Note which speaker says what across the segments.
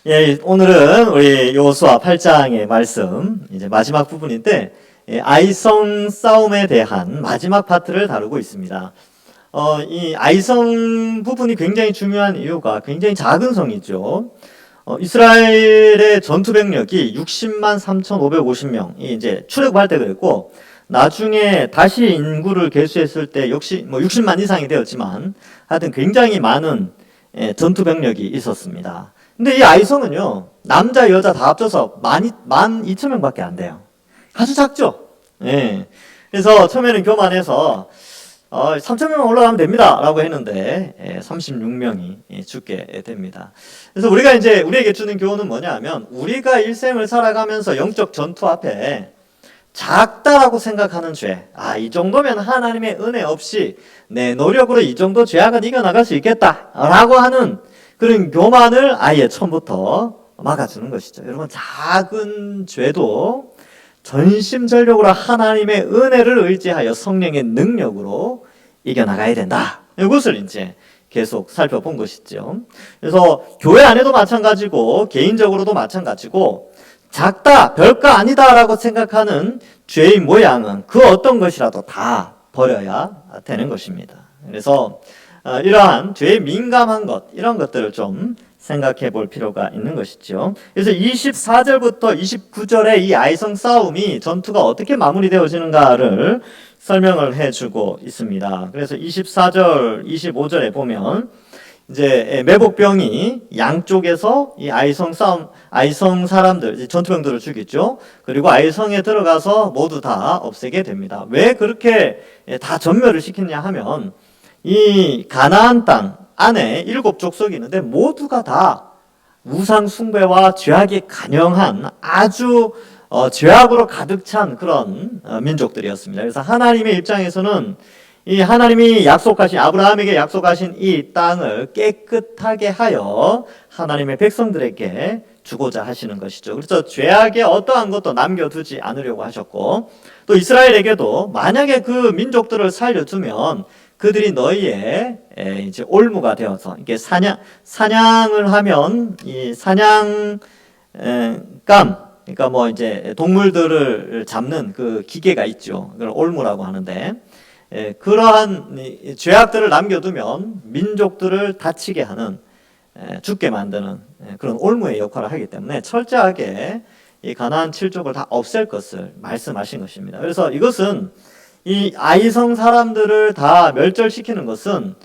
Speaker 1: 예, 오늘은 우리 여호수아 8장의 말씀, 이제 마지막 부분인데, 아이성 싸움에 대한 마지막 파트를 다루고 있습니다. 이 아이성 부분이 굉장히 중요한 이유가 굉장히 작은 성이죠. 이스라엘의 전투 병력이 60만 3,550명이 이제 출애굽할 때 그랬고, 나중에 다시 인구를 계수했을 때 역시 뭐 60만 이상이 되었지만, 하여튼 굉장히 많은 전투 병력이 있었습니다. 근데 이 아이성은요, 남자, 여자 다 합쳐서 12,000명밖에 안 돼요. 아주 작죠? 예. 그래서 처음에는 교만해서, 3,000명 올라가면 됩니다. 라고 했는데, 36명이 죽게 됩니다. 그래서 우리가 이제, 우리에게 주는 교훈은 뭐냐 하면, 우리가 일생을 살아가면서 영적 전투 앞에 작다라고 생각하는 죄. 이 정도면 하나님의 은혜 없이 내 노력으로 이 정도 죄악은 이겨나갈 수 있겠다. 라고 하는 그런 교만을 아예 처음부터 막아주는 것이죠. 여러분, 작은 죄도 전심전력으로 하나님의 은혜를 의지하여 성령의 능력으로 이겨나가야 된다. 이것을 이제 계속 살펴본 것이죠. 그래서 교회 안에도 마찬가지고 개인적으로도 마찬가지고 작다, 별거 아니다 라고 생각하는 죄의 모양은 그 어떤 것이라도 다 버려야 되는 것입니다. 그래서 이러한 죄에 민감한 것, 이런 것들을 좀 생각해 볼 필요가 있는 것이죠. 그래서 24절부터 29절의 이 아이성 싸움이 전투가 어떻게 마무리되어지는가를 설명을 해주고 있습니다. 그래서 24절, 25절에 보면 이제 매복병이 양쪽에서 이 아이성 싸움, 아이성 사람들, 전투병들을 죽이죠. 그리고 아이성에 들어가서 모두 다 없애게 됩니다. 왜 그렇게 다 전멸을 시켰냐 하면 이 가나안 땅 안에 7족속이 있는데 모두가 다 우상 숭배와 죄악에 간영한 아주 죄악으로 가득 찬 그런 민족들이었습니다. 그래서 하나님의 입장에서는 이 하나님이 약속하신, 아브라함에게 약속하신 이 땅을 깨끗하게 하여 하나님의 백성들에게 주고자 하시는 것이죠. 그래서 죄악의 어떠한 것도 남겨두지 않으려고 하셨고, 또 이스라엘에게도 만약에 그 민족들을 살려두면 그들이 너희의 이제 올무가 되어서, 이게 사냥을 하면 이 사냥감, 그러니까 뭐 이제 동물들을 잡는 그 기계가 있죠. 그걸 올무라고 하는데, 그러한 죄악들을 남겨두면 민족들을 다치게 하는, 죽게 만드는 그런 올무의 역할을 하기 때문에 철저하게 이 가나안 7족을 다 없앨 것을 말씀하신 것입니다. 그래서 이것은 이 아이성 사람들을 다 멸절시키는 것은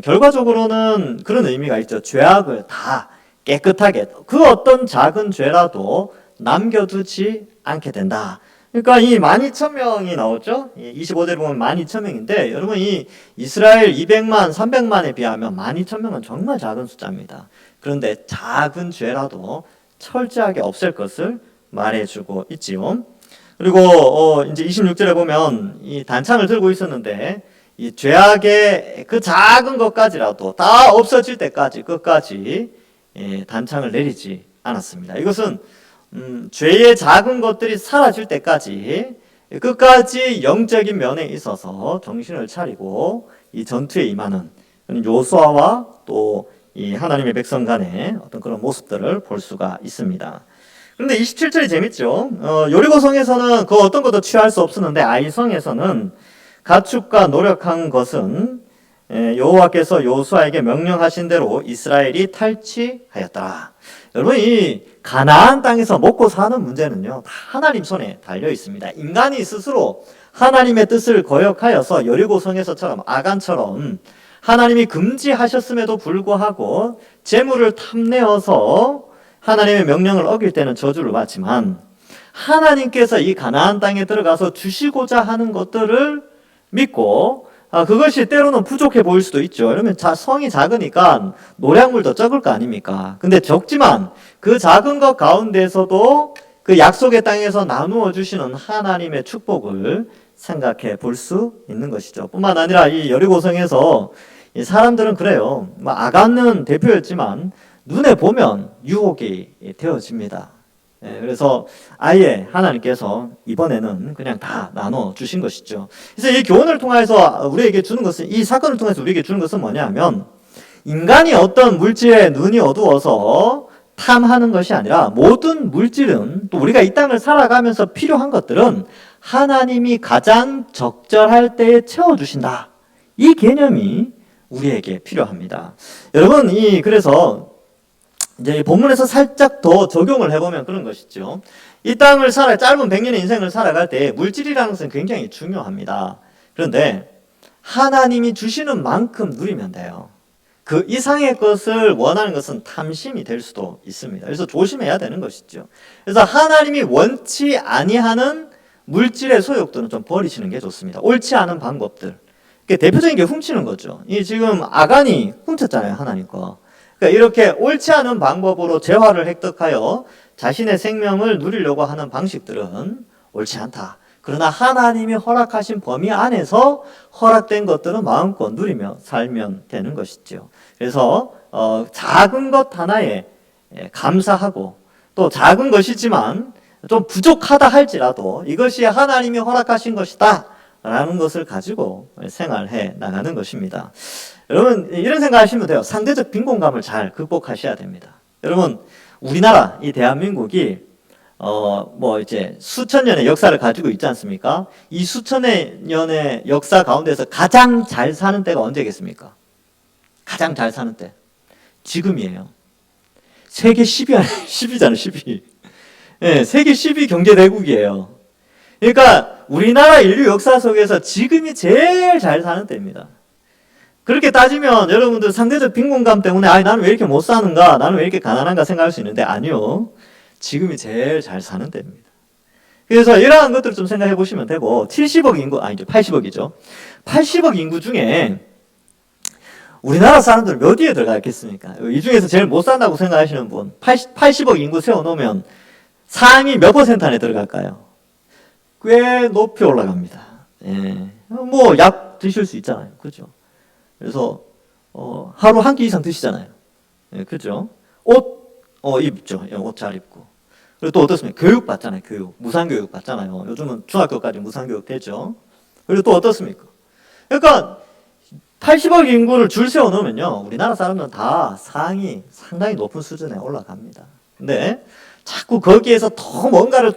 Speaker 1: 결과적으로는 그런 의미가 있죠. 죄악을 다 깨끗하게, 그 어떤 작은 죄라도 남겨두지 않게 된다. 그러니까 이 12,000명이 나오죠. 25절에 보면 12,000명인데 여러분, 이 이스라엘 200만, 300만에 비하면 12,000명은 정말 작은 숫자입니다. 그런데 작은 죄라도 철저하게 없앨 것을 말해주고 있지요. 그리고 이제 26절에 보면 이 단창을 들고 있었는데 이 죄악의 그 작은 것까지라도 다 없어질 때까지 끝까지 단창을 내리지 않았습니다. 이것은 죄의 작은 것들이 사라질 때까지 끝까지 영적인 면에 있어서 정신을 차리고 이 전투에 임하는 요수아와 또 이 하나님의 백성 간의 어떤 그런 모습들을 볼 수가 있습니다. 그런데 27절이 재밌죠. 여리고성에서는 그 어떤 것도 취할 수 없었는데 아이성에서는 가축과 노력한 것은 여호와께서 요수아에게 명령하신 대로 이스라엘이 탈취하였더라. 여러분, 이 가나안 땅에서 먹고 사는 문제는요, 다 하나님 손에 달려 있습니다. 인간이 스스로 하나님의 뜻을 거역하여서 여리고성에서처럼 아간처럼 하나님이 금지하셨음에도 불구하고 재물을 탐내어서 하나님의 명령을 어길 때는 저주를 받지만 하나님께서 이 가나안 땅에 들어가서 주시고자 하는 것들을 믿고 그것이 때로는 부족해 보일 수도 있죠. 그러면 성이 작으니까 노량물도 적을 거 아닙니까? 근데 적지만 그 작은 것 가운데서도 그 약속의 땅에서 나누어 주시는 하나님의 축복을 생각해 볼 수 있는 것이죠. 뿐만 아니라 이 여리고성에서 이 사람들은 그래요. 아간은 대표였지만 눈에 보면 유혹이 되어집니다. 그래서 아예 하나님께서 이번에는 그냥 다 나눠 주신 것이죠. 그래서 이 교훈을 통해서 우리에게 주는 것은, 이 사건을 통해서 우리에게 주는 것은 뭐냐 하면, 인간이 어떤 물질에 눈이 어두워서 탐하는 것이 아니라 모든 물질은 또 우리가 이 땅을 살아가면서 필요한 것들은 하나님이 가장 적절할 때에 채워주신다. 이 개념이 우리에게 필요합니다. 여러분, 그래서 이제 이 본문에서 살짝 더 적용을 해보면 그런 것이죠. 이 땅을 짧은 100년의 인생을 살아갈 때 물질이라는 것은 굉장히 중요합니다. 그런데 하나님이 주시는 만큼 누리면 돼요. 그 이상의 것을 원하는 것은 탐심이 될 수도 있습니다. 그래서 조심해야 되는 것이죠. 그래서 하나님이 원치 아니하는 물질의 소욕들은 좀 버리시는 게 좋습니다. 옳지 않은 방법들. 대표적인 게 훔치는 거죠. 이 지금 아간이 훔쳤잖아요, 하나님 거. 그러니까 이렇게 옳지 않은 방법으로 재화를 획득하여 자신의 생명을 누리려고 하는 방식들은 옳지 않다. 그러나 하나님이 허락하신 범위 안에서 허락된 것들은 마음껏 누리며 살면 되는 것이죠. 그래서 작은 것 하나에 감사하고 또 작은 것이지만 좀 부족하다 할지라도 이것이 하나님이 허락하신 것이다 라는 것을 가지고 생활해 나가는 것입니다. 여러분, 이런 생각하시면 돼요. 상대적 빈곤감을 잘 극복하셔야 됩니다. 여러분, 우리나라 이 대한민국이 이제 수천 년의 역사를 가지고 있지 않습니까? 이 수천의 년의 역사 가운데서 가장 잘 사는 때가 언제겠습니까? 가장 잘 사는 때 지금이에요. 세계 10위 안에 10위잖아요, 10위. 네, 세계 10위 경제대국이에요. 그러니까 우리나라 인류 역사 속에서 지금이 제일 잘 사는 때입니다. 그렇게 따지면 여러분들 상대적 빈곤감 때문에 나는 왜 이렇게 못 사는가? 나는 왜 이렇게 가난한가 생각할 수 있는데 아니요. 지금이 제일 잘 사는 때입니다. 그래서 이러한 것들을 좀 생각해 보시면 되고 70억 인구, 이제 80억이죠. 80억 인구 중에 우리나라 사람들 몇 위에 들어가 있겠습니까? 이 중에서 제일 못 산다고 생각하시는 분 80억 인구 세워놓으면 상위 몇 % 안에 들어갈까요? 꽤 높이 올라갑니다. 예. 약 드실 수 있잖아요. 그죠? 그래서 하루 한 끼 이상 드시잖아요. 예, 그죠? 옷 입죠. 옷 잘 입고. 그리고 또 어떻습니까? 교육 받잖아요. 무상교육 받잖아요. 요즘은 중학교까지 무상교육 되죠. 그리고 또 어떻습니까? 그러니까 80억 인구를 줄 세워 놓으면요, 우리나라 사람들은 다 상당히 높은 수준에 올라갑니다. 근데 자꾸 거기에서 더 뭔가를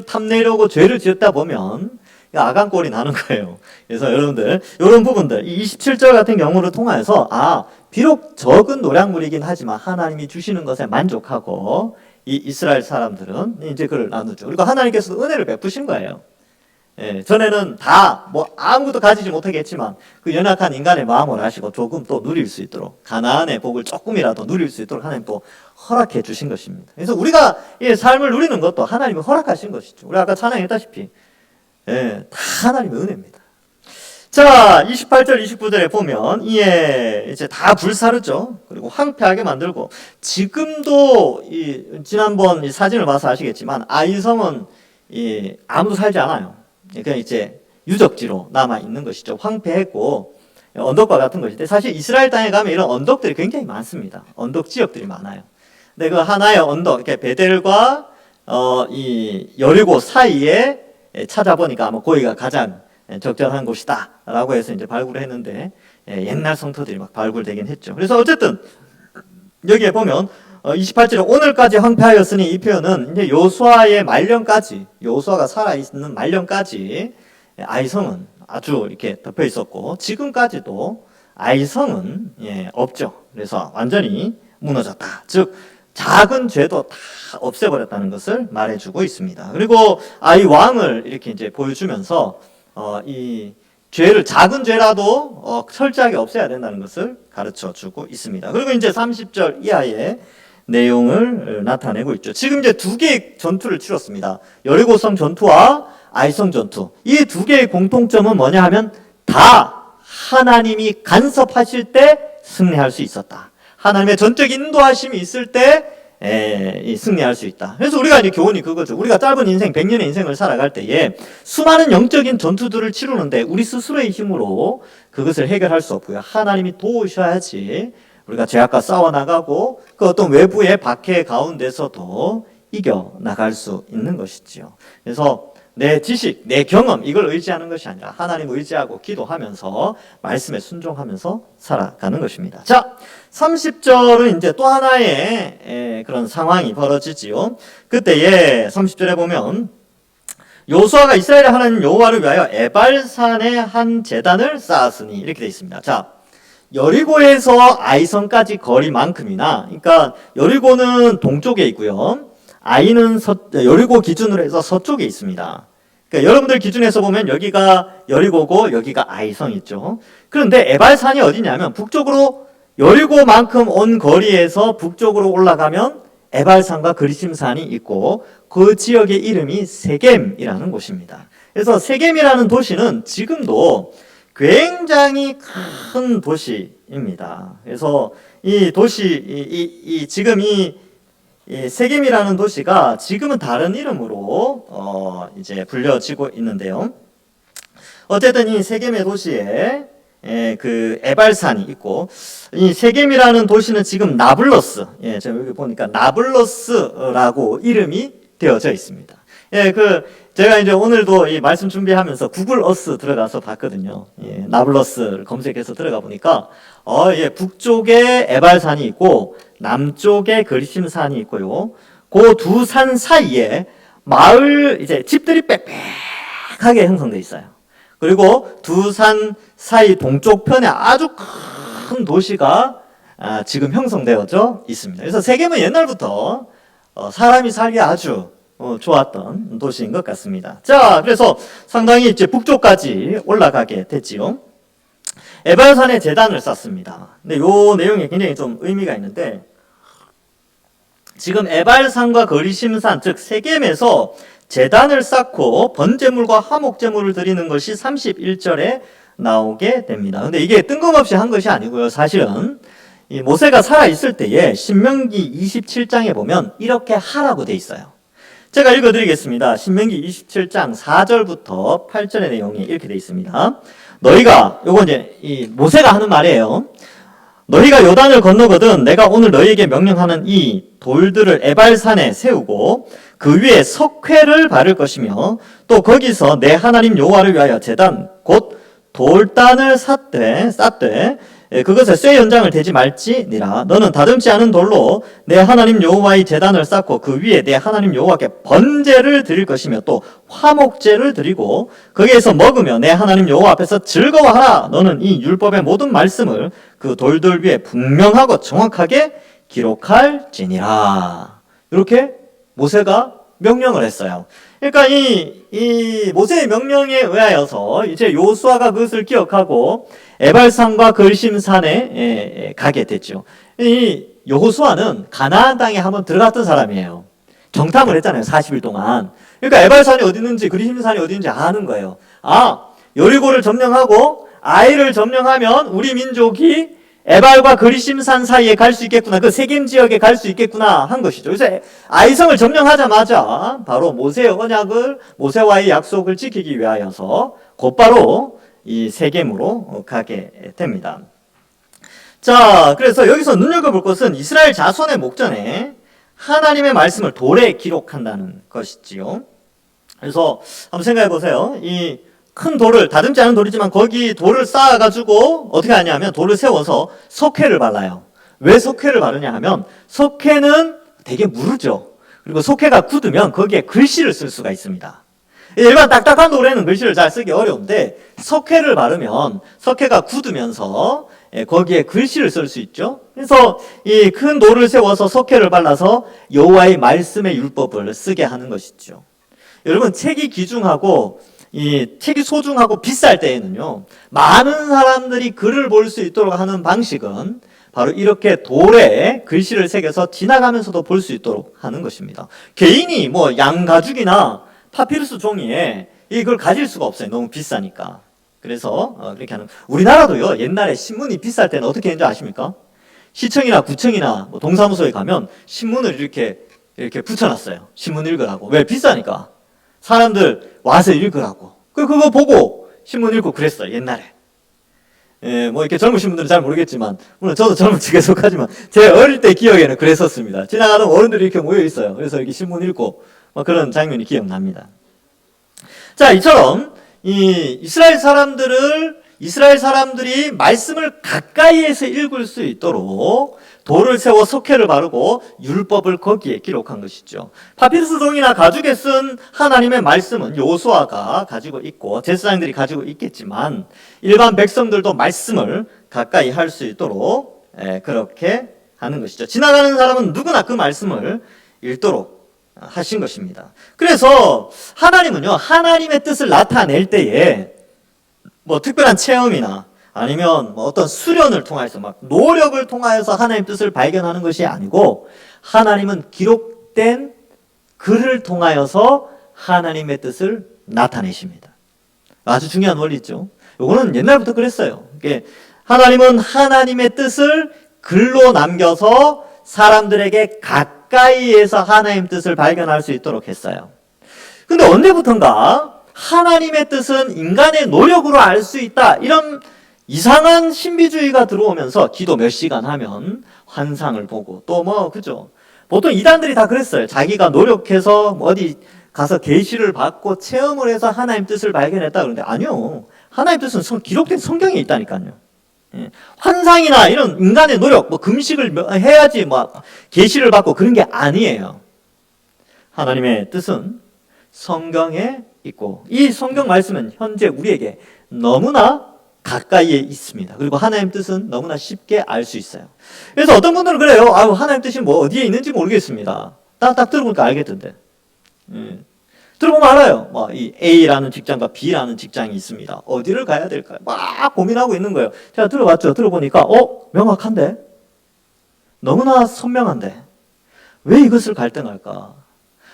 Speaker 1: 탐내려고 죄를 지었다 보면 아간꼴이 나는 거예요. 그래서 여러분들 이런 부분들, 이 27절 같은 경우를 통해서 비록 적은 노량물이긴 하지만 하나님이 주시는 것에 만족하고 이 이스라엘 사람들은 이제 그걸 나누죠. 그리고 하나님께서도 은혜를 베푸신 거예요. 예, 전에는 다 아무것도 가지지 못하게 했지만 그 연약한 인간의 마음을 아시고 조금 또 누릴 수 있도록, 가나안의 복을 조금이라도 누릴 수 있도록 하나님 또 허락해 주신 것입니다. 그래서 우리가 이 삶을 누리는 것도 하나님이 허락하신 것이죠. 우리 아까 찬양했다시피 다 하나님의 은혜입니다. 자, 28절, 29절에 보면 이제 다 불사르죠. 그리고 황폐하게 만들고, 지금도 지난번 이 사진을 봐서 아시겠지만 아이성은 아무도 살지 않아요. 그냥 이제 유적지로 남아 있는 것이죠. 황폐했고 언덕과 같은 것인데, 사실 이스라엘 땅에 가면 이런 언덕들이 굉장히 많습니다. 언덕 지역들이 많아요. 근데 그 하나의 언덕, 이렇게 베델과 이 여리고 사이에 찾아보니까 아마 거기가 가장 적절한 곳이다 라고 해서 이제 발굴을 했는데, 옛날 성터들이 막 발굴되긴 했죠. 그래서 어쨌든 여기에 보면 28절에 오늘까지 황폐하였으니, 이 표현은 이제 요수아의 말년까지, 요수아가 살아있는 말년까지 아이성은 아주 이렇게 덮여 있었고, 지금까지도 아이성은 없죠. 그래서 완전히 무너졌다. 즉 작은 죄도 다 없애버렸다는 것을 말해주고 있습니다. 그리고 이 왕을 이렇게 이제 보여주면서 이 죄를, 작은 죄라도 철저하게 없애야 된다는 것을 가르쳐 주고 있습니다. 그리고 이제 30절 이하의 내용을 나타내고 있죠. 지금 이제 두 개의 전투를 치렀습니다. 여리고성 전투와 아이성 전투. 이 두 개의 공통점은 뭐냐 하면 다 하나님이 간섭하실 때 승리할 수 있었다. 하나님의 전적인 인도하심이 있을 때 승리할 수 있다. 그래서 우리가 이제 교훈이 그거죠. 우리가 짧은 인생, 100년의 인생을 살아갈 때에 수많은 영적인 전투들을 치르는데 우리 스스로의 힘으로 그것을 해결할 수 없고요. 하나님이 도우셔야지 우리가 죄악과 싸워나가고 그 어떤 외부의 박해 가운데서도 이겨나갈 수 있는 것이지요. 그래서 내 지식, 내 경험 이걸 의지하는 것이 아니라 하나님을 의지하고 기도하면서 말씀에 순종하면서 살아가는 것입니다. 자, 30절은 이제 또 하나의 그런 상황이 벌어지지요. 그때에 30절에 보면 요수아가 이스라엘의 하나님 여호와를 위하여 에발산에 한 제단을 쌓았으니 이렇게 되어 있습니다. 자, 여리고에서 아이성까지 거리만큼이나, 그러니까 여리고는 동쪽에 있고요. 아이는 여리고 기준으로 해서 서쪽에 있습니다. 그러니까 여러분들 기준에서 보면 여기가 여리고고 여기가 아이성 있죠. 그런데 에발산이 어디냐면 북쪽으로 여리고만큼 온 거리에서 북쪽으로 올라가면 에발산과 그리심산이 있고 그 지역의 이름이 세겜이라는 곳입니다. 그래서 세겜이라는 도시는 지금도 굉장히 큰 도시입니다. 그래서 이 도시, 지금 이 세겜이라는 도시가 지금은 다른 이름으로 이제 불려지고 있는데요. 어쨌든 이 세겜의 도시에 그 에발산이 있고, 이 세겜이라는 도시는 지금 나블러스, 제가 여기 보니까 나블러스라고 이름이 되어져 있습니다. 제가 이제 오늘도 이 말씀 준비하면서 구글 어스 들어가서 봤거든요. 나블러스를 검색해서 들어가 보니까, 북쪽에 에발산이 있고, 남쪽에 그리심산이 있고요. 그 두 산 사이에 마을, 이제 집들이 빽빽하게 형성되어 있어요. 그리고 두 산 사이 동쪽편에 아주 큰 도시가 지금 형성되어져 있습니다. 그래서 세겜은 옛날부터 사람이 살기 아주 좋았던 도시인 것 같습니다. 자, 그래서 상당히 이제 북쪽까지 올라가게 됐지요. 에발산에 제단을 쌓습니다. 근데 요 내용이 굉장히 좀 의미가 있는데, 지금 에발산과 거리심산, 즉 세겜에서 제단을 쌓고 번제물과 화목제물을 드리는 것이 31절에 나오게 됩니다. 근데 이게 뜬금없이 한 것이 아니고요. 사실은 이 모세가 살아있을 때에 신명기 27장에 보면 이렇게 하라고 돼 있어요. 제가 읽어드리겠습니다. 신명기 27장 4절부터 8절의 내용이 이렇게 돼 있습니다. 너희가, 요거 이제 이 모세가 하는 말이에요. 너희가 요단을 건너거든 내가 오늘 너희에게 명령하는 이 돌들을 에발산에 세우고 그 위에 석회를 바를 것이며 또 거기서 내 하나님 여호와를 위하여 제단 곧 돌단을 쌓되 그것에 쇠 연장을 대지 말지니라. 너는 다듬지 않은 돌로 내 하나님 여호와의 제단을 쌓고 그 위에 내 하나님 여호와께 번제를 드릴 것이며 또 화목제를 드리고 거기에서 먹으며 내 하나님 여호와 앞에서 즐거워하라. 너는 이 율법의 모든 말씀을 그 돌들 위에 분명하고 정확하게 기록할지니라. 이렇게 모세가 명령을 했어요. 그러니까 이 모세의 명령에 의하여서 이제 요수아가 그것을 기억하고 에발산과 그리심산에 가게 됐죠. 이 여호수아는 가나안 땅에 한번 들어갔던 사람이에요. 정탐을 했잖아요. 40일 동안. 그러니까 에발산이 어디 있는지 그리심산이 어디 있는지 아는 거예요. 여리고를 점령하고 아이를 점령하면 우리 민족이 에발과 그리심산 사이에 갈 수 있겠구나. 그 세겜 지역에 갈 수 있겠구나 한 것이죠. 그래서 아이성을 점령하자마자 바로 모세의 언약을, 모세와의 약속을 지키기 위하여서 곧바로 이 세겜으로 가게 됩니다. 자, 그래서 여기서 눈여겨볼 것은 이스라엘 자손의 목전에 하나님의 말씀을 돌에 기록한다는 것이지요. 그래서 한번 생각해 보세요. 이 큰 돌을, 다듬지 않은 돌이지만 거기 돌을 쌓아가지고 어떻게 하냐면 돌을 세워서 석회를 발라요. 왜 석회를 바르냐 하면 석회는 되게 무르죠. 그리고 석회가 굳으면 거기에 글씨를 쓸 수가 있습니다. 일반 딱딱한 돌에는 글씨를 잘 쓰기 어려운데 석회를 바르면 석회가 굳으면서 거기에 글씨를 쓸 수 있죠. 그래서 이 큰 돌을 세워서 석회를 발라서 여호와의 말씀의 율법을 쓰게 하는 것이죠. 여러분, 책이 귀중하고 이 책이 소중하고 비쌀 때에는요, 많은 사람들이 글을 볼 수 있도록 하는 방식은 바로 이렇게 돌에 글씨를 새겨서 지나가면서도 볼 수 있도록 하는 것입니다. 개인이 뭐 양가죽이나 파피루스 종이에 이걸 가질 수가 없어요. 너무 비싸니까. 그래서 그렇게 하는. 우리나라도요, 옛날에 신문이 비쌀 때는 어떻게 했는지 아십니까? 시청이나 구청이나 뭐 동사무소에 가면 신문을 이렇게 붙여놨어요. 신문 읽으라고. 왜? 비싸니까. 사람들 와서 읽으라고. 그거 보고 신문 읽고 그랬어요, 옛날에. 뭐 이렇게 젊으신 분들은 잘 모르겠지만, 물론 저도 젊은 층에 속하지만, 제 어릴 때 기억에는 그랬었습니다. 지나가던 어른들이 이렇게 모여 있어요. 그래서 이렇게 신문 읽고, 그런 장면이 기억납니다. 자, 이처럼 이 이스라엘 사람들이 말씀을 가까이에서 읽을 수 있도록 돌을 세워 석회를 바르고 율법을 거기에 기록한 것이죠. 파피루스 종이나 가죽에 쓴 하나님의 말씀은 여호수아가 가지고 있고 제사장들이 가지고 있겠지만 일반 백성들도 말씀을 가까이 할 수 있도록 그렇게 하는 것이죠. 지나가는 사람은 누구나 그 말씀을 읽도록 하신 것입니다. 그래서 하나님은요, 하나님의 뜻을 나타낼 때에 뭐 특별한 체험이나 아니면 뭐 어떤 수련을 통해서 막 노력을 통하여서 하나님의 뜻을 발견하는 것이 아니고 하나님은 기록된 글을 통하여서 하나님의 뜻을 나타내십니다. 아주 중요한 원리죠. 이거는 옛날부터 그랬어요. 하나님은 하나님의 뜻을 글로 남겨서 사람들에게 가까이에서 하나님의 뜻을 발견할 수 있도록 했어요. 근데 언제부턴가 하나님의 뜻은 인간의 노력으로 알 수 있다, 이런 이상한 신비주의가 들어오면서 기도 몇 시간 하면 환상을 보고 또 그죠? 보통 이단들이 다 그랬어요. 자기가 노력해서 어디 가서 계시를 받고 체험을 해서 하나님 뜻을 발견했다 그러는데 아니요. 하나님 뜻은 기록된 성경에 있다니까요. 환상이나 이런 인간의 노력, 금식을 해야지 계시를 받고 그런 게 아니에요. 하나님의 뜻은 성경에 있고 이 성경 말씀은 현재 우리에게 너무나 가까이에 있습니다. 그리고 하나님 뜻은 너무나 쉽게 알 수 있어요. 그래서 어떤 분들은 그래요. 하나님 뜻이 어디에 있는지 모르겠습니다. 딱 들어보니까 알겠던데. 들어보면 알아요. 이 A라는 직장과 B라는 직장이 있습니다. 어디를 가야 될까요? 막 고민하고 있는 거예요. 제가 들어봤죠. 들어보니까 명확한데? 너무나 선명한데? 왜 이것을 갈등할까?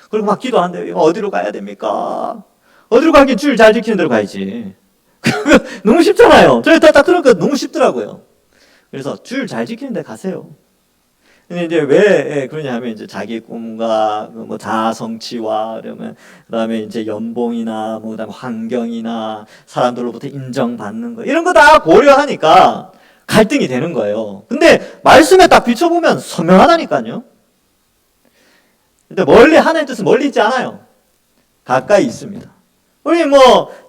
Speaker 1: 그리고 막 기도하는데 어디로 가야 됩니까? 어디로 가긴 줄 잘 지키는 대로 가야지. 너무 쉽잖아요. 저희 딱 들으니까 너무 쉽더라고요. 그래서 줄 잘 지키는 데 가세요. 근데 이제 왜 그러냐 하면 이제 자기 꿈과 자아 성취와 그다음에 이제 연봉이나 그다음에 환경이나 사람들로부터 인정받는 거 이런 거 다 고려하니까 갈등이 되는 거예요. 근데 말씀에 딱 비춰보면 선명하다니까요. 근데 하나님 뜻은 멀리 있지 않아요. 가까이 있습니다. 우리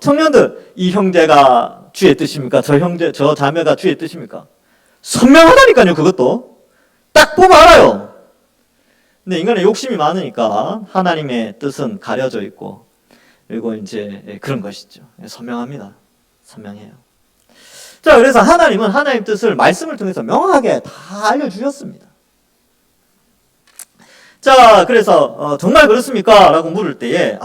Speaker 1: 청년들, 이 형제가 주의 뜻입니까? 저 자매가 주의 뜻입니까? 선명하다니까요, 그것도. 딱 보면 알아요. 근데 인간의 욕심이 많으니까 하나님의 뜻은 가려져 있고, 그리고 이제 그런 것이죠. 선명합니다. 선명해요. 자, 그래서 하나님은 하나님 뜻을 말씀을 통해서 명확하게 다 알려주셨습니다. 자, 그래서 정말 그렇습니까? 라고 물을 때에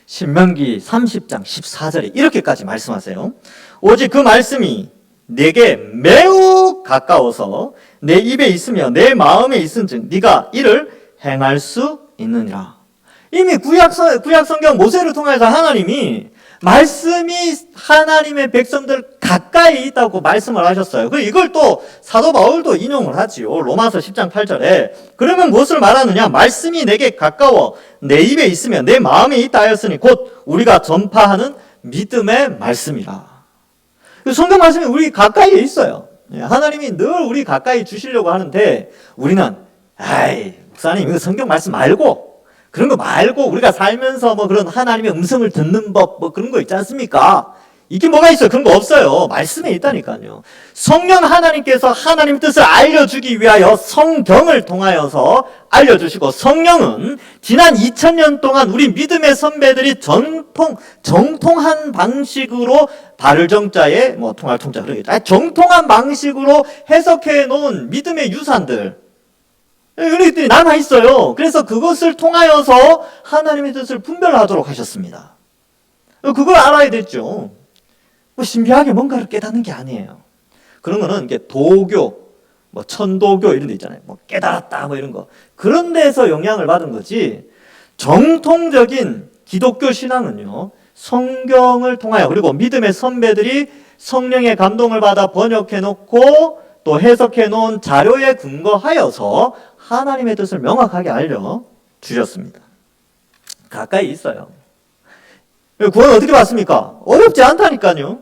Speaker 1: 신명기 30장 14절에 이렇게까지 말씀하세요. 오직 그 말씀이 내게 매우 가까워서 내 입에 있으며 내 마음에 있은즉 네가 이를 행할 수 있느니라. 이미 구약 성경 모세를 통해서 하나님이 말씀이 하나님의 백성들 가까이 있다고 말씀을 하셨어요. 이걸 또 사도 바울도 인용을 하지요. 로마서 10장 8절에. 그러면 무엇을 말하느냐? 말씀이 내게 가까워 내 입에 있으며 내 마음에 있다 하였으니 곧 우리가 전파하는 믿음의 말씀이라. 성경 말씀이 우리 가까이에 있어요. 하나님이 늘 우리 가까이 주시려고 하는데 우리는 목사님 이거 성경 말씀 말고 그런 거 말고 우리가 살면서 그런 하나님의 음성을 듣는 법 그런 거 있지 않습니까? 이게 뭐가 있어요? 그런 거 없어요. 말씀에 있다니까요. 성령 하나님께서 하나님 뜻을 알려주기 위하여 성경을 통하여서 알려주시고 정통한 방식으로 정통한 방식으로 발을 정자에 통할 통자 그러겠죠. 정통한 방식으로 해석해 놓은 믿음의 유산들 그렇게 남아 있어요. 그래서 그것을 통하여서 하나님의 뜻을 분별하도록 하셨습니다. 그걸 알아야 됐죠. 신비하게 뭔가를 깨닫는 게 아니에요. 그런 거는 이게 도교, 천도교 이런 데 있잖아요. 깨달았다 이런 거. 그런 데서 영향을 받은 거지. 정통적인 기독교 신앙은요. 성경을 통하여 그리고 믿음의 선배들이 성령의 감동을 받아 번역해 놓고 또 해석해 놓은 자료에 근거하여서 하나님의 뜻을 명확하게 알려주셨습니다. 가까이 있어요. 구원 어떻게 받습니까? 어렵지 않다니까요.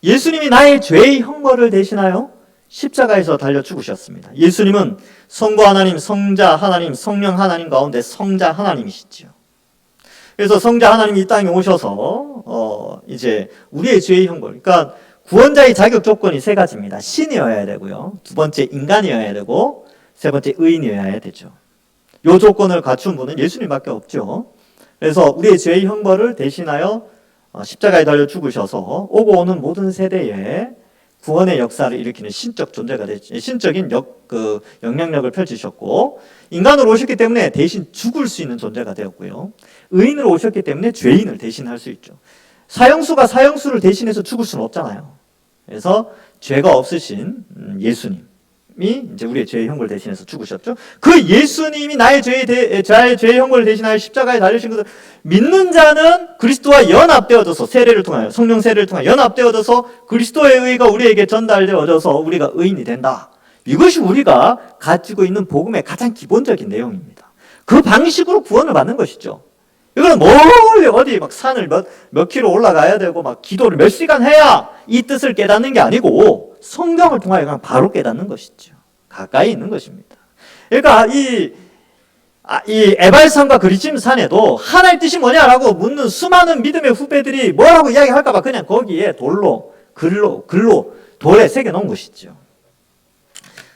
Speaker 1: 예수님이 나의 죄의 형벌을 대신하여 십자가에서 달려 죽으셨습니다. 예수님은 성부 하나님, 성자 하나님, 성령 하나님 가운데 성자 하나님이시죠. 그래서 성자 하나님이 이 땅에 오셔서 이제 우리의 죄의 형벌, 그러니까 구원자의 자격 조건이 세 가지입니다. 신이어야 되고요, 두 번째 인간이어야 되고, 세 번째 의인이어야 되죠. 이 조건을 갖춘 분은 예수님밖에 없죠. 그래서 우리의 죄의 형벌을 대신하여 십자가에 달려 죽으셔서 오고 오는 모든 세대에 구원의 역사를 일으키는 신적 존재가 되죠. 신적인 영향력을 펼치셨고, 인간으로 오셨기 때문에 대신 죽을 수 있는 존재가 되었고요, 의인으로 오셨기 때문에 죄인을 대신할 수 있죠. 사형수가 사형수를 대신해서 죽을 수는 없잖아요. 그래서 죄가 없으신 예수님이 이제 우리의 죄의 형벌을 대신해서 죽으셨죠. 그 예수님이 나의 죄의 형벌을 대신하여 십자가에 달리신 것을 믿는 자는 그리스도와 연합되어져서, 세례를 통하여, 성령 세례를 통하여 연합되어져서 그리스도의 의가 우리에게 전달되어져서 우리가 의인이 된다. 이것이 우리가 가지고 있는 복음의 가장 기본적인 내용입니다. 그 방식으로 구원을 받는 것이죠. 이거는 멀리 어디 막 산을 몇 킬로 올라가야 되고 막 기도를 몇 시간 해야 이 뜻을 깨닫는 게 아니고, 성경을 통하여 그냥 바로 깨닫는 것이죠. 가까이 있는 것입니다. 그러니까 이 에발산과 그리심산에도 하나의 뜻이 뭐냐라고 묻는 수많은 믿음의 후배들이 뭐라고 이야기할까봐 그냥 거기에 글로 돌에 새겨 놓은 것이죠.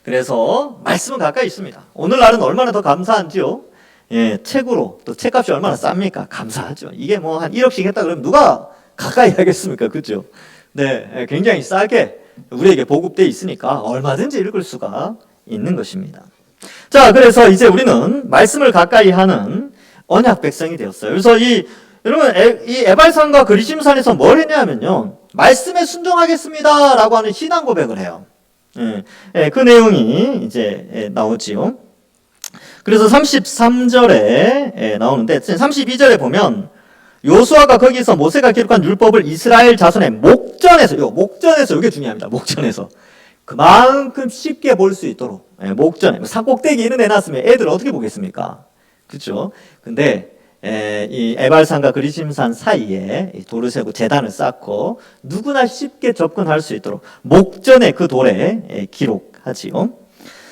Speaker 1: 그래서 말씀은 가까이 있습니다. 오늘날은 얼마나 더 감사한지요. 예, 책으로, 또 책값이 얼마나 쌉니까? 감사하죠. 이게 뭐 한 1억씩 했다 그러면 누가 가까이 하겠습니까? 그죠? 네, 굉장히 싸게 우리에게 보급되어 있으니까 얼마든지 읽을 수가 있는 것입니다. 자, 그래서 이제 우리는 말씀을 가까이 하는 언약 백성이 되었어요. 그래서 여러분, 이 에발산과 그리심산에서 뭘 했냐면요, 말씀에 순종하겠습니다 라고 하는 신앙 고백을 해요. 그 내용이 이제 나오지요. 그래서 33절에 나오는데, 32절에 보면 요수아가 거기서 모세가 기록한 율법을 이스라엘 자손의 목전에서 이게 중요합니다. 목전에서 그만큼 쉽게 볼 수 있도록, 목전에 산꼭대기 이런 데 놨으면 애들 어떻게 보겠습니까? 그렇죠? 근데 이 에발산과 그리심산 사이에 돌을 세고 제단을 쌓고 누구나 쉽게 접근할 수 있도록 목전에 그 돌에 기록하지요.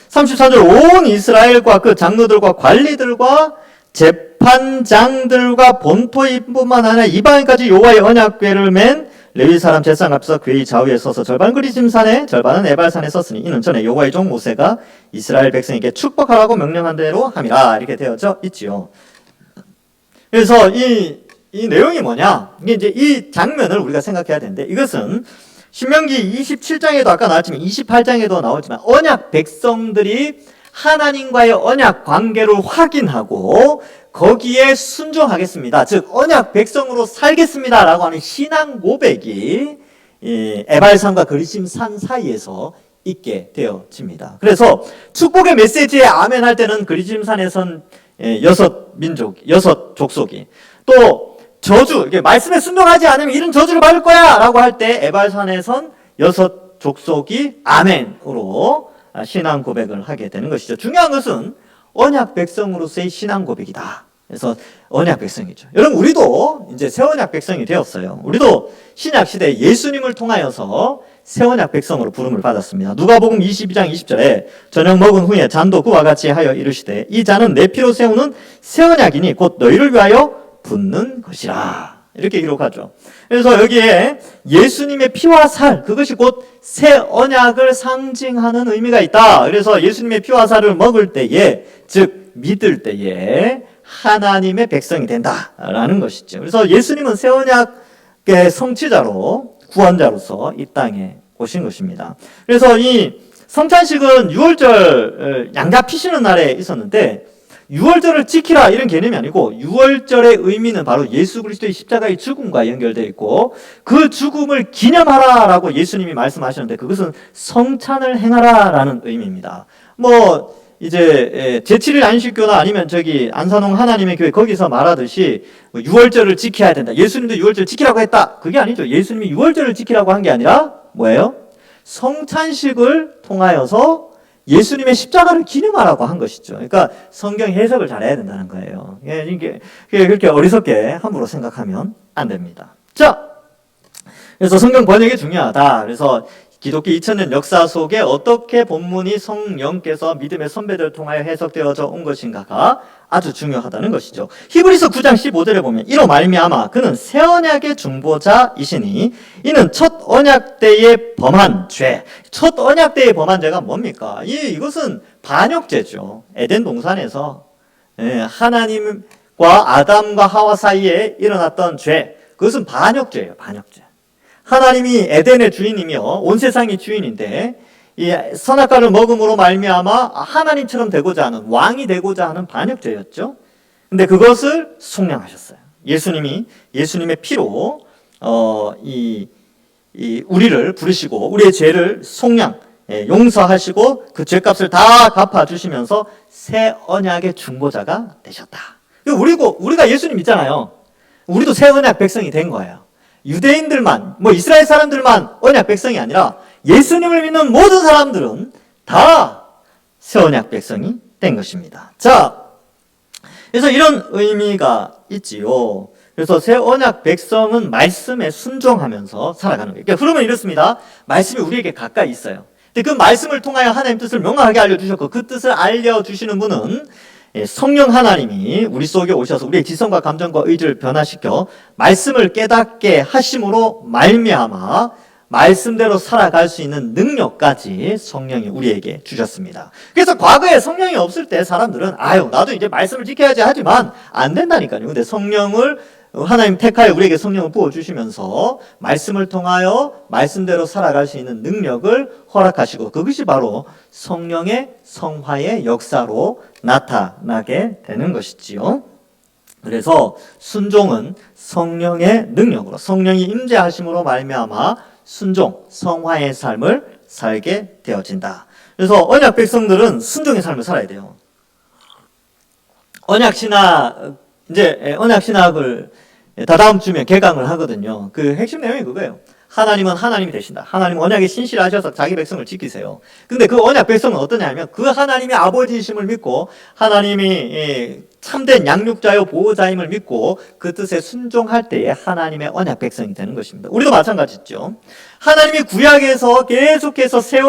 Speaker 1: 34절, 온 이스라엘과 그 장로들과 관리들과 재판장들과 본토인뿐만 아니라 이방인까지 여호와의 언약궤를 맨 레위 사람 제사장 앞에서 궤의 좌우에 서서 절반은 그리심산에 절반은 에발산에 섰으니 이는 전에 여호와의 종 모세가 이스라엘 백성에게 축복하라고 명령한 대로 함이라, 이렇게 되어져 있지요. 그래서 이 내용이 뭐냐, 이게 이제 이 장면을 우리가 생각해야 되는데, 이것은 신명기 27장에도 아까 나왔지만 28장에도 나오지만 언약 백성들이 하나님과의 언약 관계를 확인하고 거기에 순종하겠습니다, 즉 언약 백성으로 살겠습니다 라고 하는 신앙 고백이 이 에발산과 그리심산 사이에서 있게 되어집니다. 그래서 축복의 메시지에 아멘 할 때는 그리심산에선 6 족속이, 또 저주, 이게 말씀에 순종하지 않으면 이런 저주를 받을 거야 라고 할 때 에발산에선 6 족속이 아멘으로 신앙 고백을 하게 되는 것이죠. 중요한 것은 언약 백성으로서의 신앙 고백이다. 그래서 언약 백성이죠. 여러분, 우리도 이제 새 언약 백성이 되었어요. 우리도 신약 시대에 예수님을 통하여서 새 언약 백성으로 부름을 받았습니다. 누가복음 22장 20절에 저녁 먹은 후에 잔도 그와 같이 하여 이르시되 이 잔은 내 피로 세우는 새 언약이니 곧 너희를 위하여 붓는 것이라, 이렇게 기록하죠. 그래서 여기에 예수님의 피와 살, 그것이 곧 새 언약을 상징하는 의미가 있다. 그래서 예수님의 피와 살을 먹을 때에, 즉 믿을 때에 하나님의 백성이 된다라는 것이죠. 그래서 예수님은 새 언약의 성취자로, 구원자로서 이 땅에 오신 것입니다. 그래서 이 성찬식은 6월절 양자 피시는 날에 있었는데, 6월절을 지키라 이런 개념이 아니고 6월절의 의미는 바로 예수 그리스도의 십자가의 죽음과 연결되어 있고, 그 죽음을 기념하라라고 예수님이 말씀하셨는데 그것은 성찬을 행하라라는 의미입니다. 뭐 이제 제7일 안식교나 아니면 저기 안산홍 하나님의 교회 거기서 말하듯이 6월절을 지켜야 된다, 예수님도 6월절 지키라고 했다, 그게 아니죠. 예수님이 6월절을 지키라고 한 게 아니라 뭐예요? 성찬식을 통하여서 예수님의 십자가를 기념하라고 한 것이죠. 그러니까 성경 해석을 잘해야 된다는 거예요. 이게 그렇게 어리석게 함부로 생각하면 안 됩니다. 자, 그래서 성경 번역이 중요하다. 그래서 기독교 2000년 역사 속에 어떻게 본문이 성령께서 믿음의 선배들을 통하여 해석되어져 온 것인가가 아주 중요하다는 것이죠. 히브리서 9장 15절에 보면 이로 말미암아 그는 새 언약의 중보자이시니 이는 첫 언약 때에 범한 죄. 첫 언약 때에 범한 죄가 뭡니까? 이것은 반역죄죠. 에덴 동산에서 하나님과 아담과 하와 사이에 일어났던 죄. 그것은 반역죄예요. 반역죄. 하나님이 에덴의 주인이며 온 세상의 주인인데 이 선악과를 먹음으로 말미암아 하나님처럼 되고자 하는, 왕이 되고자 하는 반역죄였죠. 근데 그것을 속량하셨어요. 예수님의 피로 우리를 부르시고 우리의 죄를 속량, 용서하시고 그 죄값을 다 갚아주시면서 새 언약의 중보자가 되셨다. 우리가 예수님 믿잖아요. 우리도 새 언약 백성이 된 거예요. 유대인들만, 이스라엘 사람들만 언약 백성이 아니라 예수님을 믿는 모든 사람들은 다 새 언약 백성이 된 것입니다. 자, 그래서 이런 의미가 있지요. 그래서 새 언약 백성은 말씀에 순종하면서 살아가는 거예요. 그러니까 흐름은 이렇습니다. 말씀이 우리에게 가까이 있어요. 근데 그 말씀을 통하여 하나님 뜻을 명확하게 알려주셨고 그 뜻을 알려주시는 분은 성령 하나님이 우리 속에 오셔서 우리의 지성과 감정과 의지를 변화시켜 말씀을 깨닫게 하심으로 말미암아 말씀대로 살아갈 수 있는 능력까지 성령이 우리에게 주셨습니다. 그래서 과거에 성령이 없을 때 사람들은 나도 이제 말씀을 지켜야지 하지만 안 된다니까요. 근데 하나님 택하여 우리에게 성령을 부어주시면서 말씀을 통하여 말씀대로 살아갈 수 있는 능력을 허락하시고 그것이 바로 성령의 성화의 역사로 나타나게 되는 것이지요. 그래서 순종은 성령의 능력으로 성령이 임재하심으로 말미암아 순종, 성화의 삶을 살게 되어진다. 그래서 언약 백성들은 순종의 삶을 살아야 돼요. 언약 신학을 다다음 주면 개강을 하거든요. 그 핵심 내용이 그거예요. 하나님은 하나님이 되신다. 하나님은 언약에 신실하셔서 자기 백성을 지키세요. 근데 그 언약 백성은 어떠냐면 그 하나님의 아버지이심을 믿고 하나님이 참된 양육자요 보호자임을 믿고 그 뜻에 순종할 때에 하나님의 언약 백성이 되는 것입니다. 우리도 마찬가지죠. 하나님이 구약에서 계속해서 새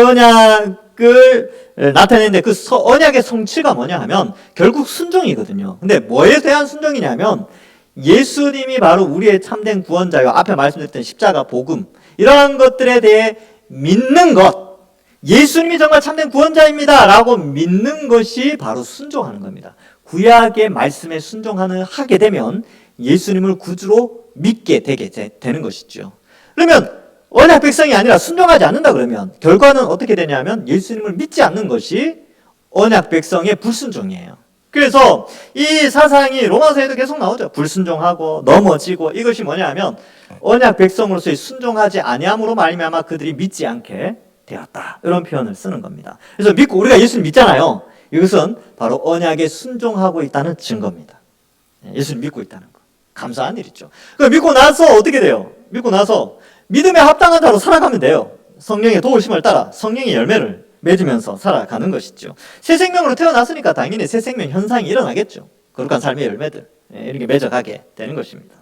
Speaker 1: 언약을 나타내는데 그 언약의 성취가 뭐냐 하면 결국 순종이거든요. 근데 뭐에 대한 순종이냐면 예수님이 바로 우리의 참된 구원자요. 앞에 말씀드렸던 십자가, 복음 이러한 것들에 대해 믿는 것, 예수님이 정말 참된 구원자입니다 라고 믿는 것이 바로 순종하는 겁니다. 구약의 말씀에 하게 되면 예수님을 구주로 믿게 되는 것이죠. 그러면 언약 백성이 아니라 순종하지 않는다 그러면 결과는 어떻게 되냐면 예수님을 믿지 않는 것이 언약 백성의 불순종이에요. 그래서 이 사상이 로마서에도 계속 나오죠. 불순종하고 넘어지고 이것이 뭐냐면 언약 백성으로서의 순종하지 아니함으로 말미암아 그들이 믿지 않게 되었다. 이런 표현을 쓰는 겁니다. 그래서 우리가 예수님 믿잖아요. 이것은 바로 언약에 순종하고 있다는 증거입니다. 예수님 믿고 있다는 거. 감사한 일이죠. 믿고 나서 어떻게 돼요? 믿고 나서 믿음에 합당한 자로 살아가면 돼요. 성령의 도우심을 따라 성령의 열매를 맺으면서 살아가는 것이죠. 새 생명으로 태어났으니까 당연히 새 생명 현상이 일어나겠죠. 거룩한 삶의 열매들 이렇게 맺어가게 되는 것입니다.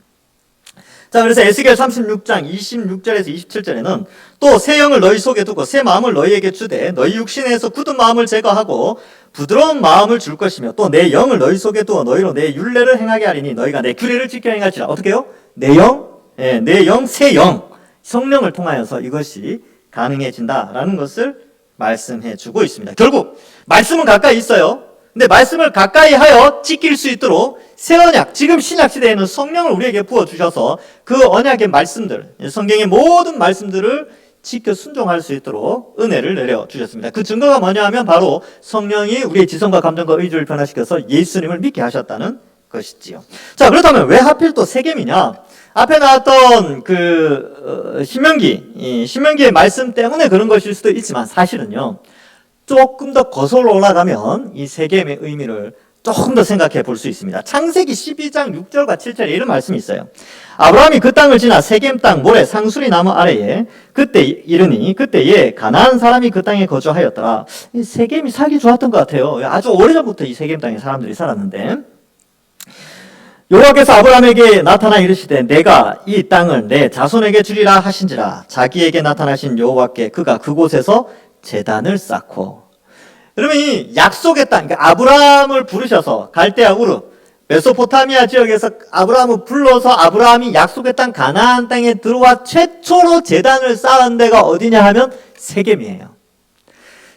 Speaker 1: 자, 그래서 에스겔 36장 26절에서 27절에는 또 새 영을 너희 속에 두고 새 마음을 너희에게 주되 너희 육신에서 굳은 마음을 제거하고 부드러운 마음을 줄 것이며 또 내 영을 너희 속에 두어 너희로 내 율례를 행하게 하리니 너희가 내 규례를 지켜 행할지라. 어떻게 해요? 내 영, 새 영, 성령을 통하여서 이것이 가능해진다라는 것을 말씀해 주고 있습니다. 결국 말씀은 가까이 있어요. 근데 말씀을 가까이 하여 지킬 수 있도록 새 언약, 지금 신약 시대에는 성령을 우리에게 부어주셔서 그 언약의 말씀들, 성경의 모든 말씀들을 지켜 순종할 수 있도록 은혜를 내려주셨습니다. 그 증거가 뭐냐 하면 바로 성령이 우리의 지성과 감정과 의지를 변화시켜서 예수님을 믿게 하셨다는 것이지요. 자, 그렇다면 왜 하필 또 세겜이냐? 앞에 나왔던 신명기의 말씀 때문에 그런 것일 수도 있지만 사실은요, 조금 더 거슬러 올라가면 이 세겜의 의미를 조금 더 생각해 볼 수 있습니다. 창세기 12장 6절과 7절에 이런 말씀이 있어요. 아브라함이 그 땅을 지나 세겜 땅 모래 상수리 나무 아래에 그때에 가나안 사람이 그 땅에 거주하였더라. 이 세겜이 살기 좋았던 것 같아요. 아주 오래전부터 이 세겜 땅에 사람들이 살았는데 여호와께서 아브라함에게 나타나 이르시되 내가 이 땅을 내 자손에게 주리라 하신지라. 자기에게 나타나신 여호와께 그가 그곳에서 제단을 쌓고. 그러면 이 약속의 땅, 그러니까 아브라함을 부르셔서 갈대아 우르 메소포타미아 지역에서 아브라함을 불러서 아브라함이 약속의 땅 가나안 땅에 들어와 최초로 제단을 쌓은 데가 어디냐 하면 세겜이에요.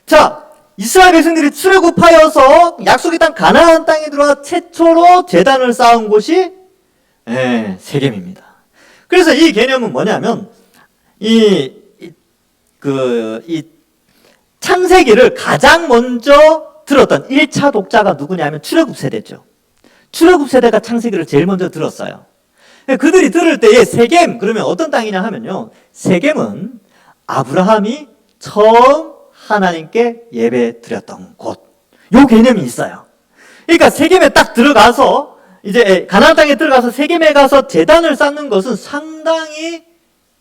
Speaker 1: 자, 이스라엘 백성들이 출애굽하여서 약속의 땅 가나안 땅에 들어와 최초로 제단을 쌓은 곳이 세겜입니다. 그래서 이 개념은 뭐냐면 이 창세기를 가장 먼저 들었던 1차 독자가 누구냐면 출애굽 세대죠. 출애굽 세대가 창세기를 제일 먼저 들었어요. 그들이 들을 때에 세겜 그러면 어떤 땅이냐 하면요, 세겜은 아브라함이 처음 하나님께 예배 드렸던 곳, 요 개념이 있어요. 그러니까 세겜에 딱 들어가서 이제 가나안 땅에 들어가서 세겜에 가서 제단을 쌓는 것은 상당히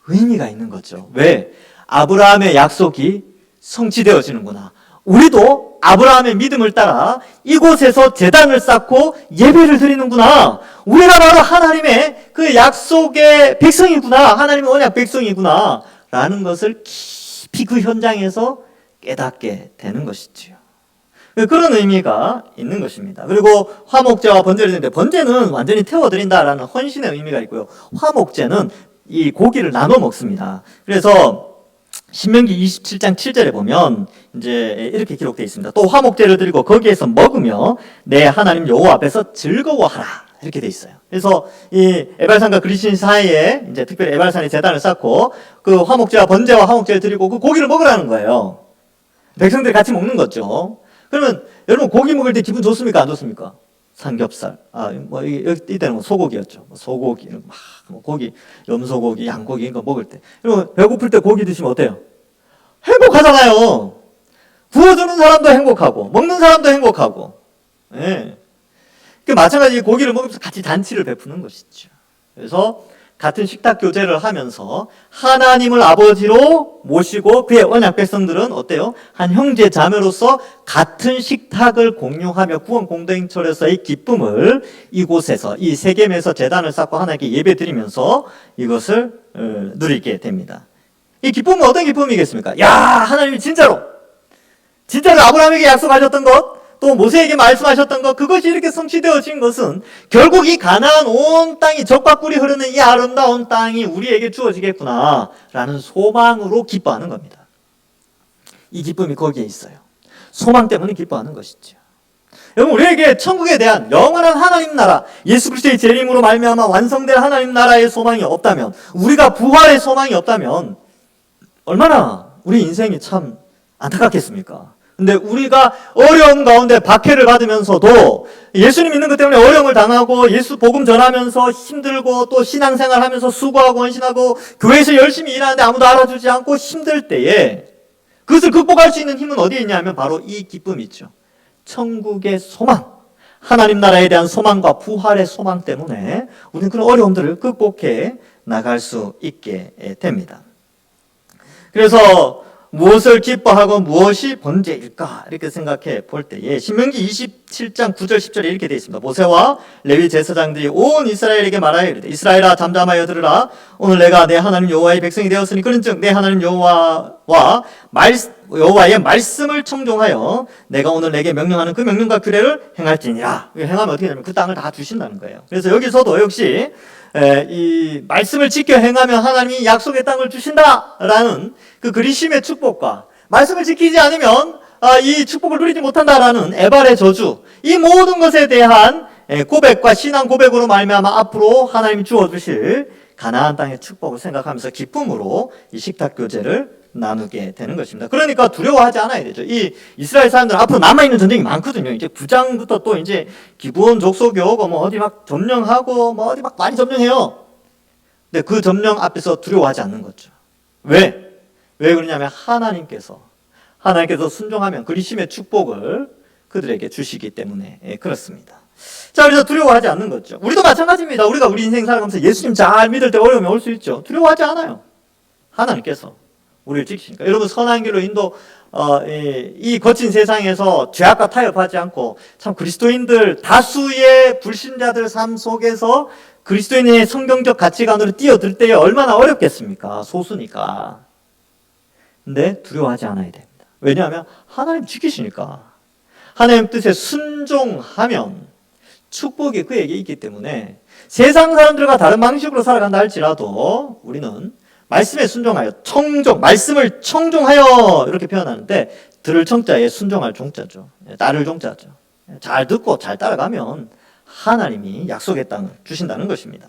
Speaker 1: 의미가 있는 거죠. 왜? 아브라함의 약속이 성취되어지는구나. 우리도 아브라함의 믿음을 따라 이곳에서 제단을 쌓고 예배를 드리는구나. 우리가 바로 하나님의 그 약속의 백성이구나. 하나님의 언약 백성이구나. 라는 것을 깊이 그 현장에서 깨닫게 되는 것이지요. 그런 의미가 있는 것입니다. 그리고 화목제와 번제를 드리는데 번제는 완전히 태워드린다라는 헌신의 의미가 있고요. 화목제는 이 고기를 나눠 먹습니다. 그래서 신명기 27장 7절에 보면 이제 이렇게 기록되어 있습니다. 또 화목제를 드리고 거기에서 먹으며 내 하나님 여호와 앞에서 즐거워하라. 이렇게 되어 있어요. 그래서 이 에발산과 그리신 사이에 이제 특별히 에발산에 제단을 쌓고 그 화목제와 번제와 화목제를 드리고 그 고기를 먹으라는 거예요. 백성들이 같이 먹는 거죠. 그러면 여러분 고기 먹을 때 기분 좋습니까? 안 좋습니까? 삼겹살, 이때는 뭐 소고기였죠. 소고기, 고기, 염소고기, 양고기 이런 거 먹을 때. 여러분 배고플 때 고기 드시면 어때요? 행복하잖아요. 구워주는 사람도 행복하고, 먹는 사람도 행복하고. 예. 그 마찬가지 고기를 먹으면서 같이 잔치를 베푸는 것이죠. 그래서 같은 식탁 교제를 하면서 하나님을 아버지로 모시고 그의 언약 백성들은 어때요? 한 형제 자매로서 같은 식탁을 공유하며 구원 공동체로서의 기쁨을 이곳에서 이 세겜에서 제단을 쌓고 하나님께 예배드리면서 이것을 누리게 됩니다. 이 기쁨은 어떤 기쁨이겠습니까? 야, 하나님이 진짜로 아브라함에게 약속하셨던 것, 또 모세에게 말씀하셨던 것, 그것이 이렇게 성취되어진 것은 결국 이 가나안 온 땅이 젖과 꿀이 흐르는 이 아름다운 땅이 우리에게 주어지겠구나 라는 소망으로 기뻐하는 겁니다. 이 기쁨이 거기에 있어요. 소망 때문에 기뻐하는 것이죠. 여러분, 우리에게 천국에 대한 영원한 하나님 나라, 예수 그리스도의 재림으로 말미암아 완성될 하나님 나라의 소망이 없다면, 우리가 부활의 소망이 없다면 얼마나 우리 인생이 참 안타깝겠습니까? 근데 우리가 어려움 가운데 박해를 받으면서도 예수님 믿는 것 때문에 어려움을 당하고 예수 복음 전하면서 힘들고 또 신앙생활 하면서 수고하고 헌신하고 교회에서 열심히 일하는데 아무도 알아주지 않고 힘들 때에 그것을 극복할 수 있는 힘은 어디에 있냐면 바로 이 기쁨이 있죠. 천국의 소망, 하나님 나라에 대한 소망과 부활의 소망 때문에 우리는 그런 어려움들을 극복해 나갈 수 있게 됩니다. 그래서 무엇을 기뻐하고 무엇이 번제일까? 이렇게 생각해 볼 때에 신명기 27장 9절 10절에 이렇게 되어 있습니다. 모세와 레위 제사장들이 온 이스라엘에게 말하여 이르되 이스라엘아 잠잠하여 들으라. 오늘 내가 내 하나님 여호와의 백성이 되었으니 그런즉 내 하나님 여호와의 말씀을 청종하여 내가 오늘 내게 명령하는 그 명령과 규례를 행할지니라. 행하면 어떻게 되냐면 그 땅을 다 주신다는 거예요. 그래서 여기서도 역시 이 말씀을 지켜 행하면 하나님이 약속의 땅을 주신다라는 그 그리심의 축복과 말씀을 지키지 않으면 이 축복을 누리지 못한다라는 에발의 저주, 이 모든 것에 대한 고백과 신앙 고백으로 말미암아 앞으로 하나님이 주어주실 가나안 땅의 축복을 생각하면서 기쁨으로 이 식탁 교제를 나누게 되는 것입니다. 그러니까 두려워하지 않아야 되죠. 이 이스라엘 사람들은 앞으로 남아있는 전쟁이 많거든요. 이제 9장부터 또 이제 기브온 족속이 오고 뭐 어디 막 점령하고 뭐 어디 막 많이 점령해요. 근데 그 점령 앞에서 두려워하지 않는 거죠. 왜 그러냐면 하나님께서 순종하면 그리심의 축복을 그들에게 주시기 때문에 그렇습니다. 자, 그래서 두려워하지 않는 거죠. 우리도 마찬가지입니다. 우리가 우리 인생 살아가면서 예수님 잘 믿을 때 어려움이 올 수 있죠. 두려워하지 않아요. 하나님께서 우리를 지키시니까. 여러분 선한 길로 인도 이 거친 세상에서 죄악과 타협하지 않고 참 그리스도인들 다수의 불신자들 삶 속에서 그리스도인의 성경적 가치관으로 뛰어들 때에 얼마나 어렵겠습니까? 소수니까. 근데 두려워하지 않아야 됩니다. 왜냐하면 하나님 지키시니까. 하나님 뜻에 순종하면 축복이 그에게 있기 때문에 세상 사람들과 다른 방식으로 살아간다 할지라도 우리는 말씀에 순종하여 말씀을 청종하여 이렇게 표현하는데 들을 청자에 순종할 종자죠. 따를 종자죠. 잘 듣고 잘 따라가면 하나님이 약속의 땅을 주신다는 것입니다.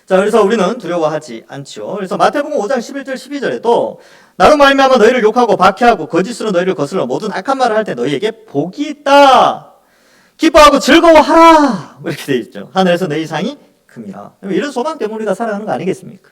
Speaker 1: 자, 그래서 우리는 두려워하지 않죠. 그래서 마태복음 5장 11절 12절에도 나로 말미암아 너희를 욕하고 박해하고 거짓으로 너희를 거슬러 모든 악한 말을 할 때 너희에게 복이 있다. 기뻐하고 즐거워하라. 이렇게 되어 있죠. 하늘에서 너희 상이 큼이라. 이런 소망 때문에 우리가 살아가는 거 아니겠습니까?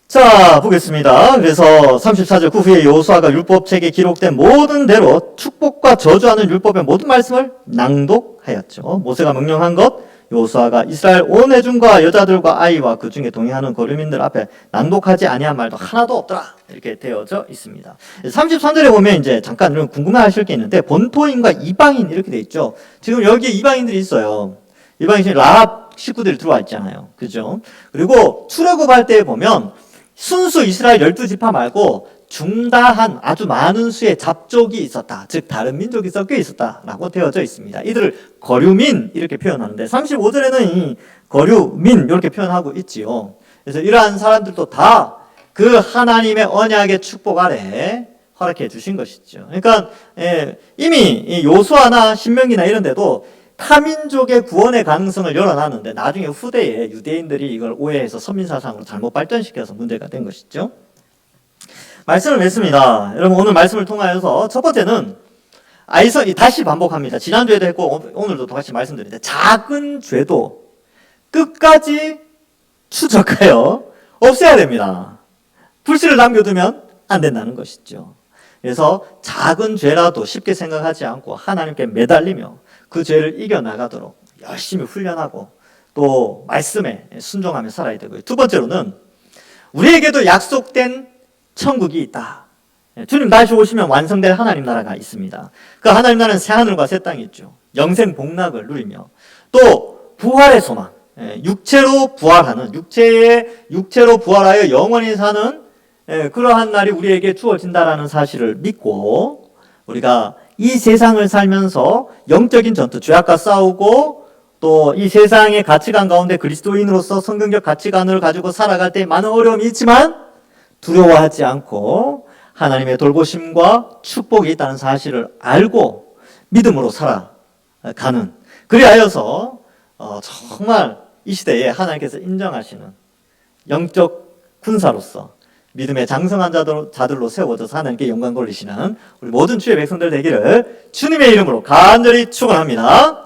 Speaker 1: 자, 보겠습니다. 그래서 34절 그 후에 여호수아가 율법책에 기록된 모든 대로 축복과 저주하는 율법의 모든 말씀을 낭독하였죠. 모세가 명령한 것 여호수아가 이스라엘 온 회중과 여자들과 아이와 그 중에 동행하는 거류민들 앞에 낭독하지 아니한 말도 하나도 없더라. 이렇게 되어져 있습니다. 33절에 보면 이제 잠깐 이런 궁금해하실 게 있는데 본토인과 이방인 이렇게 돼 있죠. 지금 여기에 이방인들이 있어요. 이방인 중에 라합 식구들이 들어와 있잖아요. 그죠? 그리고 출애굽할 때 보면 순수 이스라엘 12지파 말고 중다한 아주 많은 수의 잡족이 있었다. 즉 다른 민족이 섞여 있었다라고 되어져 있습니다. 이들을 거류민 이렇게 표현하는데 35절에는 이 거류민 이렇게 표현하고 있지요. 그래서 이러한 사람들도 다 그 하나님의 언약의 축복 아래 허락해 주신 것이죠. 그러니까 이미 요수아나 신명기나 이런 데도 타민족의 구원의 가능성을 열어놨는데 나중에 후대에 유대인들이 이걸 오해해서 선민사상으로 잘못 발전시켜서 문제가 된 것이죠. 말씀을 맺습니다. 여러분 오늘 말씀을 통하여서 첫 번째는 다시 반복합니다. 지난주에도 했고 오늘도 똑같이 말씀드리는데 작은 죄도 끝까지 추적하여 없애야 됩니다. 불씨를 남겨두면 안 된다는 것이죠. 그래서 작은 죄라도 쉽게 생각하지 않고 하나님께 매달리며 그 죄를 이겨나가도록 열심히 훈련하고 또 말씀에 순종하며 살아야 되고요. 두 번째로는 우리에게도 약속된 천국이 있다. 주님 다시 오시면 완성될 하나님 나라가 있습니다. 그 하나님 나라는 새하늘과 새 땅이 있죠. 영생 복락을 누리며 또 부활의 소망, 육체로 부활하는 육체로 부활하여 영원히 사는 그러한 날이 우리에게 주어진다라는 사실을 믿고 우리가 이 세상을 살면서 영적인 전투, 죄악과 싸우고 또 이 세상의 가치관 가운데 그리스도인으로서 성경적 가치관을 가지고 살아갈 때 많은 어려움이 있지만 두려워하지 않고 하나님의 돌보심과 축복이 있다는 사실을 알고 믿음으로 살아가는 그리하여서 정말 이 시대에 하나님께서 인정하시는 영적 군사로서 믿음의 장성한 자들로 세워져서 하나님께 영광 돌리시는 우리 모든 주의 백성들 되기를 주님의 이름으로 간절히 축원합니다.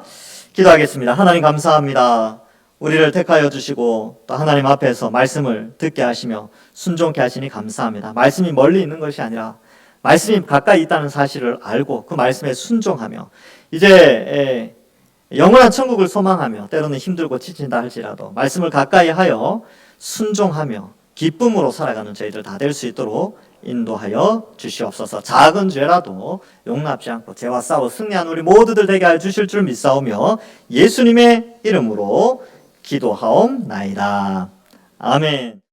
Speaker 1: 기도하겠습니다. 하나님 감사합니다. 우리를 택하여 주시고 또 하나님 앞에서 말씀을 듣게 하시며 순종케 하시니 감사합니다. 말씀이 멀리 있는 것이 아니라 말씀이 가까이 있다는 사실을 알고 그 말씀에 순종하며 이제 영원한 천국을 소망하며 때로는 힘들고 지친다 할지라도 말씀을 가까이 하여 순종하며 기쁨으로 살아가는 저희들 다 될 수 있도록 인도하여 주시옵소서. 작은 죄라도 용납지 않고 죄와 싸워 승리한 우리 모두들 되게 해 주실 줄 믿사오며 예수님의 이름으로 기도하옵나이다. 아멘.